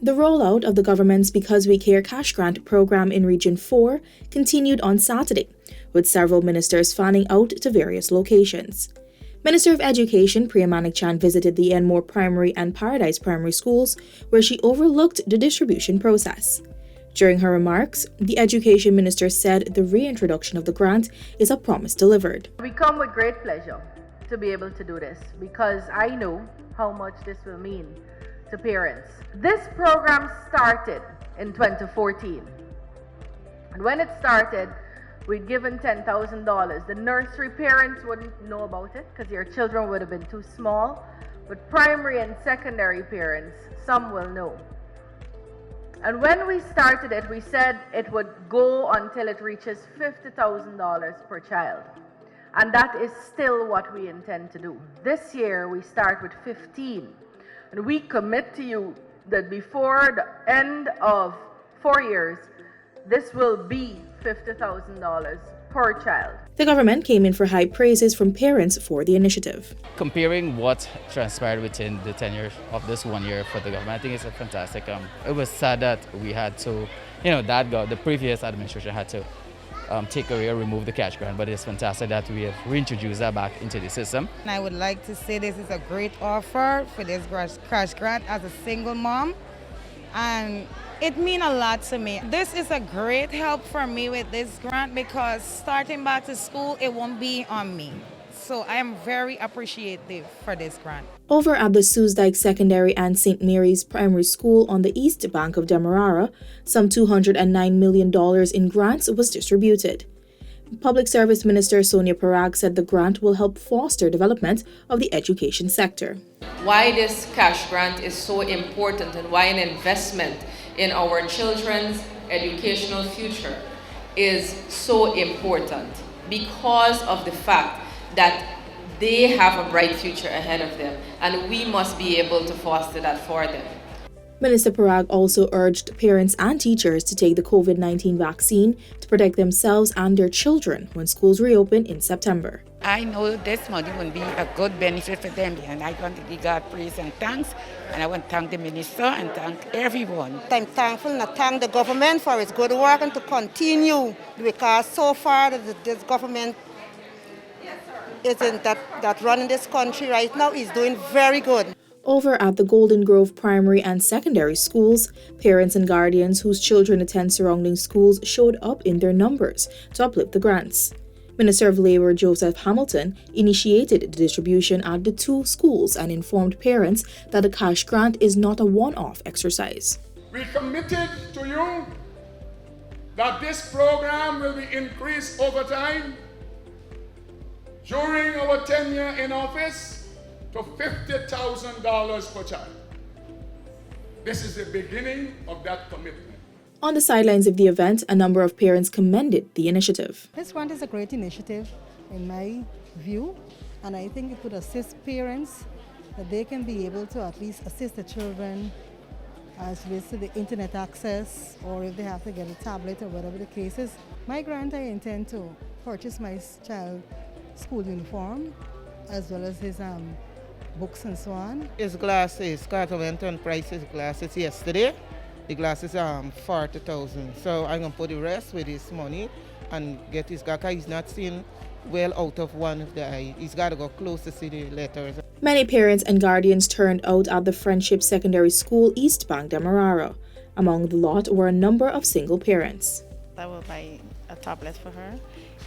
The rollout of the government's Because We Care cash grant program in Region 4 continued on Saturday, with several ministers fanning out to various locations. Minister of Education Priya Manik-Chan visited the Enmore Primary and Paradise Primary Schools, where she overlooked the distribution process. During her remarks, the Education Minister said the reintroduction of the grant is a promise delivered. We come with great pleasure to be able to do this because I know how much this will mean to parents. This program started in 2014. And when it started, we'd given $10,000. The nursery parents wouldn't know about it because your children would have been too small. But primary and secondary parents, some will know. And when we started it, we said it would go until it reaches $50,000 per child. And that is still what we intend to do. This year, we start with 15. And we commit to you that before the end of 4 years, this will be $50,000 per child. The government came in for high praises from parents for the initiative. Comparing what transpired within the tenure of this 1 year for the government, I think it's a fantastic. It was sad that we had to, the previous administration had to take away or remove the cash grant, but it's fantastic that we have reintroduced that back into the system. I would like to say this is a great offer for this cash grant as a single mom, and it means a lot to me. This is a great help for me with this grant because starting back to school, it won't be on me. So I am very appreciative for this grant. Over at the Soosdijk Secondary and St. Mary's Primary School on the east bank of Demerara, some $209 million in grants was distributed. Public Service Minister Sonia Parag said the grant will help foster development of the education sector. Why this cash grant is so important and why an investment in our children's educational future is so important because of the fact that they have a bright future ahead of them, and we must be able to foster that for them. Minister Parag also urged parents and teachers to take the COVID-19 vaccine to protect themselves and their children when schools reopen in September. I know this money will be a good benefit for them, and I want to give God praise and thanks, and I want to thank the minister and thank everyone. I'm thankful and I thank the government for its good work and to continue, because so far this government isn't that running this country right now is doing very good. Over at the Golden Grove Primary and Secondary Schools, parents and guardians whose children attend surrounding schools showed up in their numbers to uplift the grants. Minister of Labour Joseph Hamilton initiated the distribution at the two schools and informed parents that the cash grant is not a one-off exercise. We committed to you that this program will be increased over time during our tenure in office to $50,000 per child. This is the beginning of that commitment. On the sidelines of the event, a number of parents commended the initiative. This grant is a great initiative in my view, and I think it would assist parents that they can be able to at least assist the children as relates to the internet access, or if they have to get a tablet or whatever the case is. My grant, I intend to purchase my child school uniform as well as his books and so on. His glasses, because I went on prices glasses yesterday. The glasses are $40,000. So I'm going to put the rest with his money and get his glasses. He's not seeing well out of one of the eye. He's got to go close to see the letters. Many parents and guardians turned out at the Friendship Secondary School, East Bank, Demerara. Among the lot were a number of single parents. I will buy a tablet for her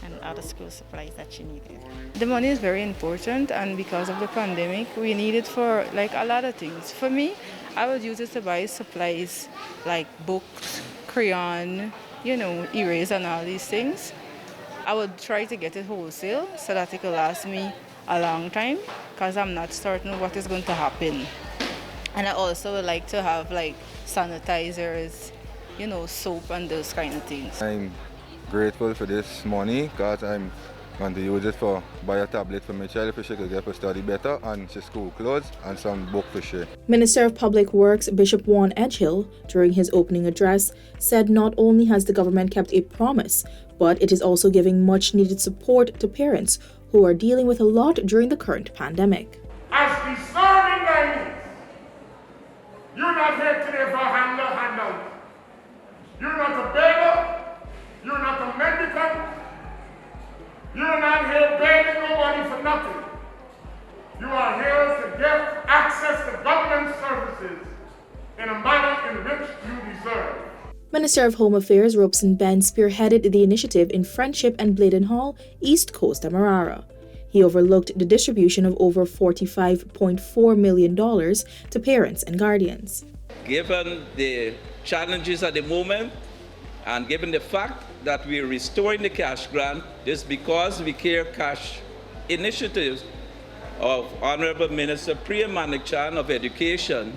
and other school supplies that she needed. The money is very important, and because of the pandemic, we need it for a lot of things. For me, I would use it to buy supplies like books, crayon, erase and all these things. I would try to get it wholesale so that it could last me a long time, because I'm not certain what is going to happen. And I also would like to have sanitizers, soap and those kind of things. I'm grateful for this money because I'm going to use it for buy a tablet for my child for she could get to study better, and she school clothes and some book for she. Minister of Public Works Bishop Juan Edgehill, during his opening address, said not only has the government kept a promise, but it is also giving much needed support to parents who are dealing with a lot during the current pandemic. As deserving thy needs, You're not here today for a handout. You're not a beggar. You're not a mendicant. You're not here begging nobody for nothing. You are here to get access to government services in a manner in which you deserve. Minister of Home Affairs Robeson Ben spearheaded the initiative in Friendship and Bladen Hall, East Coast, Demerara. He overlooked the distribution of over $45.4 million to parents and guardians. Given the challenges at the moment, and given the fact that we're restoring the cash grant, this because we care cash initiatives of Honorable Minister Priya Manikchan of Education,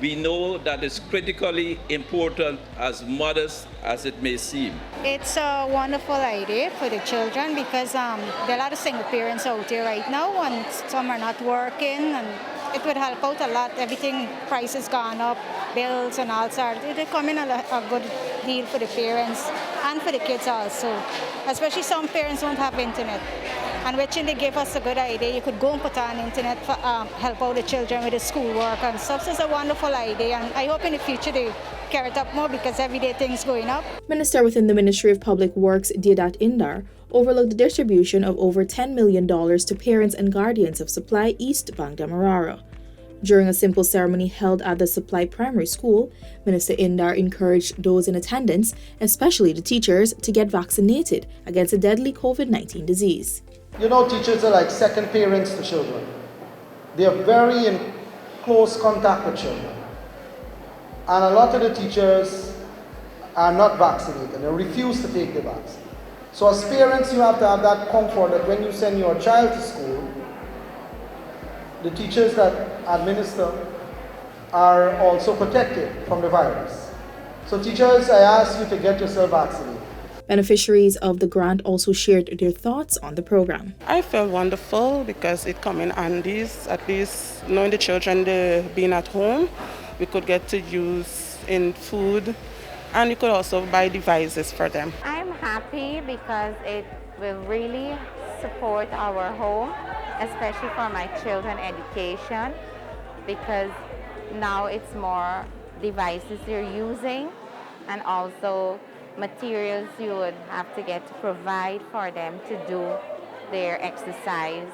we know that it's critically important, as modest as it may seem. It's a wonderful idea for the children because there are a lot of single parents out there right now and some are not working, and it would help out a lot. Everything, prices gone up, bills and all sorts. It would come in a good deal for the parents and for the kids also. Especially some parents don't have internet. And which they gave us a good idea. You could go and put on internet for help out the children with the schoolwork and stuff. So it's a wonderful idea, and I hope in the future they carry it up more because every day things going up. Minister within the Ministry of Public Works, Deodat Indar, overlooked the distribution of over $10 million to parents and guardians of Supply East Bank Demerara. During a simple ceremony held at the Supply Primary School, Minister Indar encouraged those in attendance, especially the teachers, to get vaccinated against the deadly COVID-19 disease. You know, teachers are like second parents to children. They are very in close contact with children. And a lot of the teachers are not vaccinated. They refuse to take the vaccine. So as parents, you have to have that comfort that when you send your child to school, the teachers that administer are also protected from the virus. So teachers, I ask you to get yourself vaccinated. Beneficiaries of the grant also shared their thoughts on the program. I felt wonderful because it come in handy, at least knowing the children being at home, we could get to use in food, and we could also buy devices for them. I'm happy because it will really support our home, especially for my children education, because now it's more devices you're using and also materials you would have to get to provide for them to do their exercise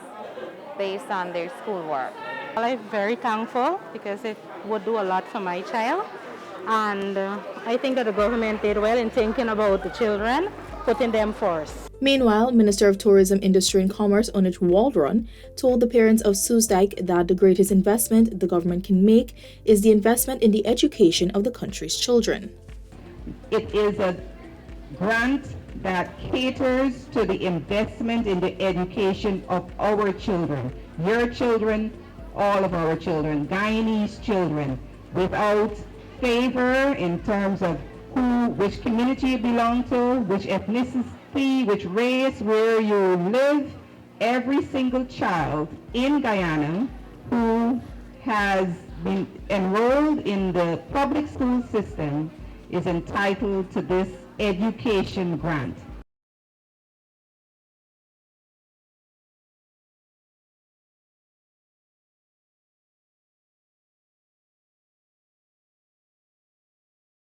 based on their schoolwork. I'm very thankful because it would do a lot for my child, and I think that the government did well in thinking about the children, putting them first. Meanwhile, Minister of Tourism, Industry and Commerce Onit Waldron told the parents of Soesdijk that the greatest investment the government can make is the investment in the education of the country's children. It is a grant that caters to the investment in the education of our children, your children, all of our children, Guyanese children, without favor in terms of which community you belong to, which ethnicity, which race, where you live. Every single child in Guyana who has been enrolled in the public school system is entitled to this education grant.